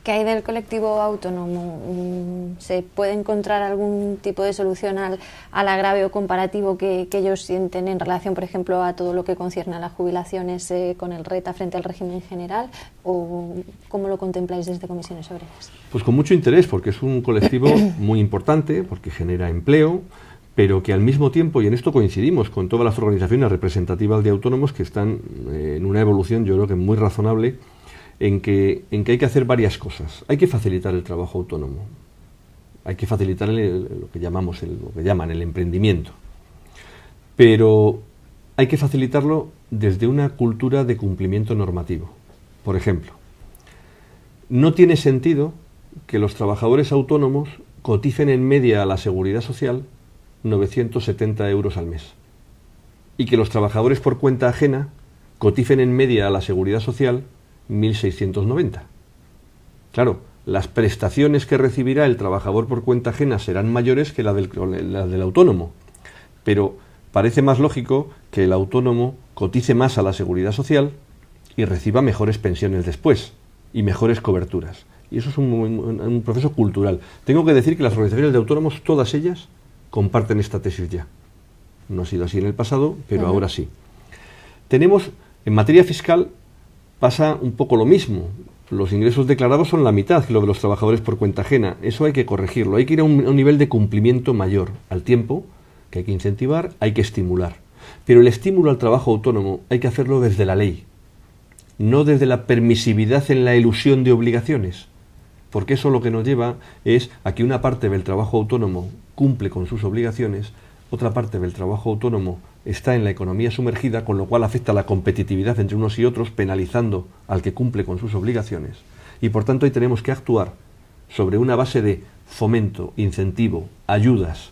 Speaker 1: ¿Qué hay del colectivo autónomo? ¿Se puede encontrar algún tipo de solución al agravio comparativo que ellos sienten en relación, por ejemplo, a todo lo que concierne a las jubilaciones con el RETA frente al régimen general? ¿O cómo lo contempláis desde Comisiones Obreras?
Speaker 2: Pues con mucho interés, porque es un colectivo muy importante, porque genera empleo, pero que al mismo tiempo, y en esto coincidimos con todas las organizaciones representativas de autónomos, que están en una evolución, yo creo que muy razonable, en que hay que hacer varias cosas. Hay que facilitar el trabajo autónomo, hay que facilitar lo que llaman el emprendimiento, pero hay que facilitarlo desde una cultura de cumplimiento normativo. Por ejemplo, no tiene sentido que los trabajadores autónomos coticen en media a la Seguridad Social 970 euros al mes y que los trabajadores por cuenta ajena coticen en media a la Seguridad Social 1.690. Claro, las prestaciones que recibirá el trabajador por cuenta ajena serán mayores que las del autónomo, pero parece más lógico que el autónomo cotice más a la Seguridad Social y reciba mejores pensiones después y mejores coberturas. Y eso es un proceso cultural. Tengo que decir que las organizaciones de autónomos, todas ellas, comparten esta tesis ya. No ha sido así en el pasado, pero ahora sí. Tenemos, en materia fiscal, pasa un poco lo mismo. Los ingresos declarados son la mitad que lo de los trabajadores por cuenta ajena. Eso hay que corregirlo. Hay que ir a un nivel de cumplimiento mayor al tiempo, que hay que incentivar, hay que estimular. Pero el estímulo al trabajo autónomo hay que hacerlo desde la ley, no desde la permisividad en la elusión de obligaciones, porque eso lo que nos lleva es a que una parte del trabajo autónomo cumple con sus obligaciones, otra parte del trabajo autónomo está en la economía sumergida, con lo cual afecta la competitividad entre unos y otros, penalizando al que cumple con sus obligaciones. Y por tanto ahí tenemos que actuar sobre una base de fomento, incentivo, ayudas,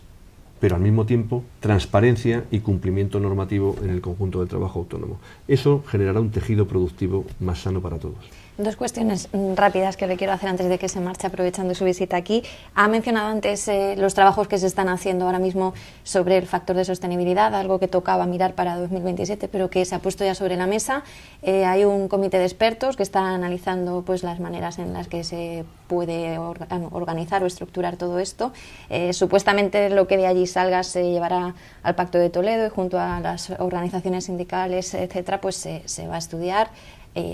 Speaker 2: pero al mismo tiempo transparencia y cumplimiento normativo en el conjunto del trabajo autónomo. Eso generará un tejido productivo más sano para todos.
Speaker 1: Dos cuestiones rápidas que le quiero hacer antes de que se marche, aprovechando su visita aquí. Ha mencionado antes los trabajos que se están haciendo ahora mismo sobre el factor de sostenibilidad, algo que tocaba mirar para 2027, pero que se ha puesto ya sobre la mesa. Hay un comité de expertos que está analizando pues las maneras en las que se puede organizar o estructurar todo esto. Supuestamente lo que de allí salga se llevará al Pacto de Toledo y junto a las organizaciones sindicales, etcétera, pues se va a estudiar.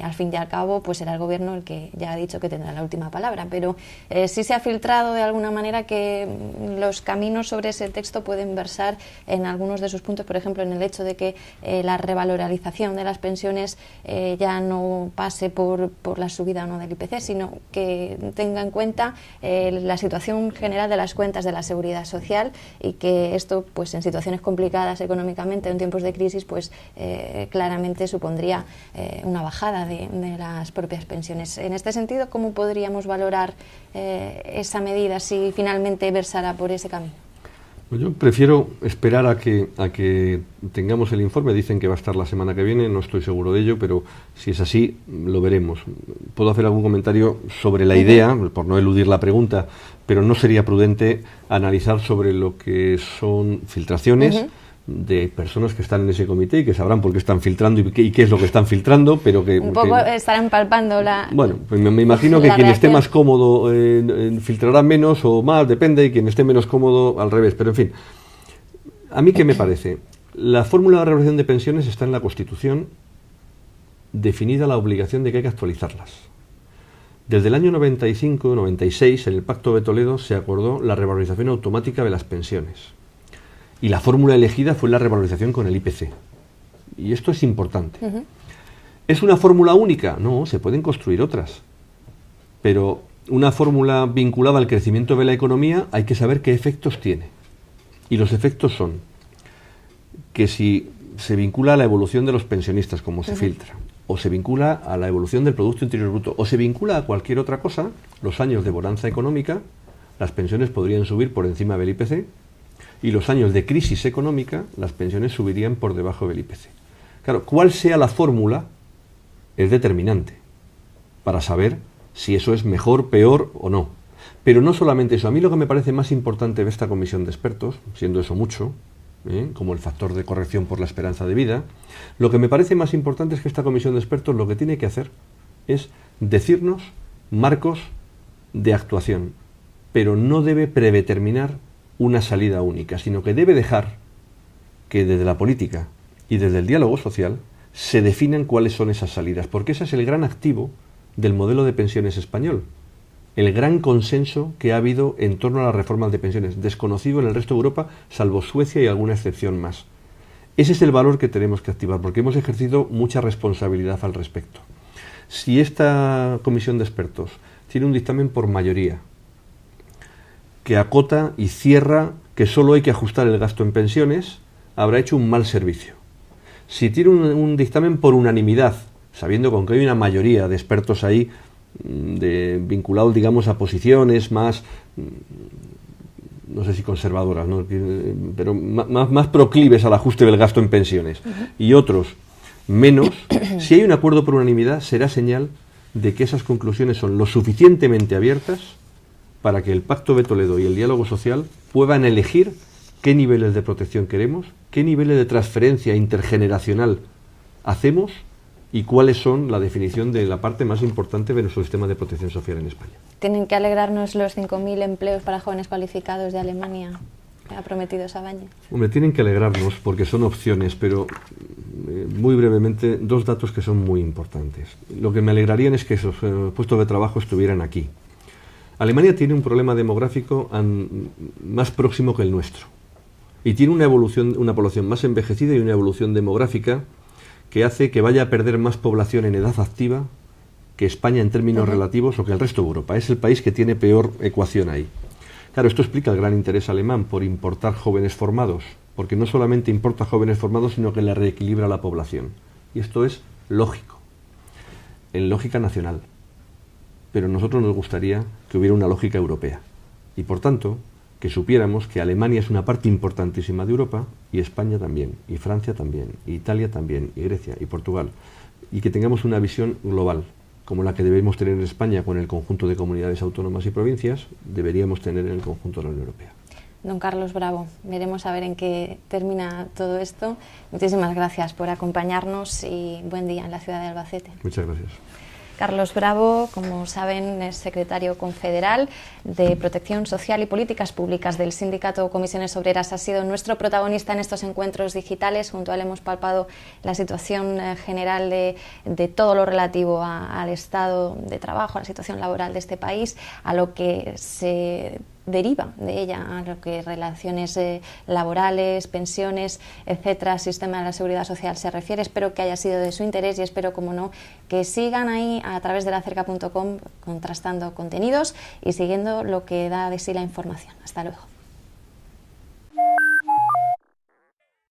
Speaker 1: Al fin y al cabo, pues será el Gobierno el que ya ha dicho que tendrá la última palabra, pero sí se ha filtrado de alguna manera que los caminos sobre ese texto pueden versar en algunos de sus puntos, por ejemplo, en el hecho de que la revalorización de las pensiones ya no pase por la subida o no del IPC, sino que tenga en cuenta la situación general de las cuentas de la Seguridad Social y que esto, pues en situaciones complicadas económicamente, en tiempos de crisis, pues claramente supondría una bajada de las propias pensiones. En este sentido, ¿cómo podríamos valorar esa medida si finalmente versara por ese camino?
Speaker 2: Pues yo prefiero esperar a que tengamos el informe. Dicen que va a estar la semana que viene, no estoy seguro de ello, pero si es así, lo veremos. Puedo hacer algún comentario sobre la idea, por no eludir la pregunta, pero no sería prudente analizar sobre lo que son filtraciones de personas que están en ese comité y que sabrán por qué están filtrando y qué es lo que están filtrando, pero que...
Speaker 1: Un poco estarán palpando la...
Speaker 2: Bueno, pues me imagino que quien esté más cómodo filtrará menos o más, depende, y quien esté menos cómodo al revés, pero en fin. ¿A mí qué me parece? La fórmula de revalorización de pensiones está en la Constitución, definida la obligación de que hay que actualizarlas. Desde el año 95-96, en el Pacto de Toledo, se acordó la revalorización automática de las pensiones. Y la fórmula elegida fue la revalorización con el IPC. Y esto es importante. ¿Es una fórmula única? No, se pueden construir otras. Pero una fórmula vinculada al crecimiento de la economía hay que saber qué efectos tiene. Y los efectos son que si se vincula a la evolución de los pensionistas, como se filtra, o se vincula a la evolución del Producto Interior Bruto, o se vincula a cualquier otra cosa, los años de bonanza económica, las pensiones podrían subir por encima del IPC, y los años de crisis económica, las pensiones subirían por debajo del IPC. Claro, cuál sea la fórmula es determinante para saber si eso es mejor, peor o no. Pero no solamente eso, a mí lo que me parece más importante de esta comisión de expertos, siendo eso mucho, como el factor de corrección por la esperanza de vida, lo que me parece más importante es que esta comisión de expertos lo que tiene que hacer es decirnos marcos de actuación, pero no debe predeterminar una salida única, sino que debe dejar que desde la política y desde el diálogo social se definan cuáles son esas salidas, porque ese es el gran activo del modelo de pensiones español, el gran consenso que ha habido en torno a las reformas de pensiones, desconocido en el resto de Europa, salvo Suecia y alguna excepción más. Ese es el valor que tenemos que activar, porque hemos ejercido mucha responsabilidad al respecto. Si esta comisión de expertos tiene un dictamen por mayoría, que acota y cierra que solo hay que ajustar el gasto en pensiones, habrá hecho un mal servicio. Si tiene un dictamen por unanimidad, sabiendo con que hay una mayoría de expertos ahí, vinculados, digamos, a posiciones más, no sé si conservadoras, ¿no?, pero más proclives al ajuste del gasto en pensiones, y otros menos, si hay un acuerdo por unanimidad, será señal de que esas conclusiones son lo suficientemente abiertas para que el Pacto de Toledo y el diálogo social puedan elegir qué niveles de protección queremos, qué niveles de transferencia intergeneracional hacemos y cuáles son la definición de la parte más importante de nuestro sistema de protección social en España.
Speaker 1: ¿Tienen que alegrarnos los 5.000 empleos para jóvenes cualificados de Alemania que ha prometido Sabañez?
Speaker 2: Hombre, tienen que alegrarnos porque son opciones, pero muy brevemente, dos datos que son muy importantes. Lo que me alegrarían es que esos puestos de trabajo estuvieran aquí. Alemania tiene un problema demográfico más próximo que el nuestro y tiene una población más envejecida y una evolución demográfica que hace que vaya a perder más población en edad activa que España en términos relativos o que el resto de Europa. Es el país que tiene peor ecuación ahí. Claro, esto explica el gran interés alemán por importar jóvenes formados, porque no solamente importa jóvenes formados, sino que le reequilibra la población. Y esto es lógico, en lógica nacional. Pero a nosotros nos gustaría que hubiera una lógica europea. Y por tanto, que supiéramos que Alemania es una parte importantísima de Europa, y España también, y Francia también, y Italia también, y Grecia, y Portugal, y que tengamos una visión global, como la que debemos tener en España con el conjunto de comunidades autónomas y provincias, deberíamos tener en el conjunto de la Unión Europea.
Speaker 1: Don Carlos Bravo, veremos a ver en qué termina todo esto. Muchísimas gracias por acompañarnos y buen día en la ciudad de Albacete.
Speaker 2: Muchas gracias.
Speaker 1: Carlos Bravo, como saben, es secretario confederal de Protección Social y Políticas Públicas del Sindicato Comisiones Obreras. Ha sido nuestro protagonista en estos encuentros digitales. Junto a él hemos palpado la situación general de todo lo relativo al estado de trabajo, a la situación laboral de este país, a lo que se deriva de ella, a lo que relaciones laborales, pensiones, etcétera, sistema de la seguridad social se refiere. Espero que haya sido de su interés y espero, como no, que sigan ahí a través de lacerca.com contrastando contenidos y siguiendo lo que da de sí la información. Hasta luego.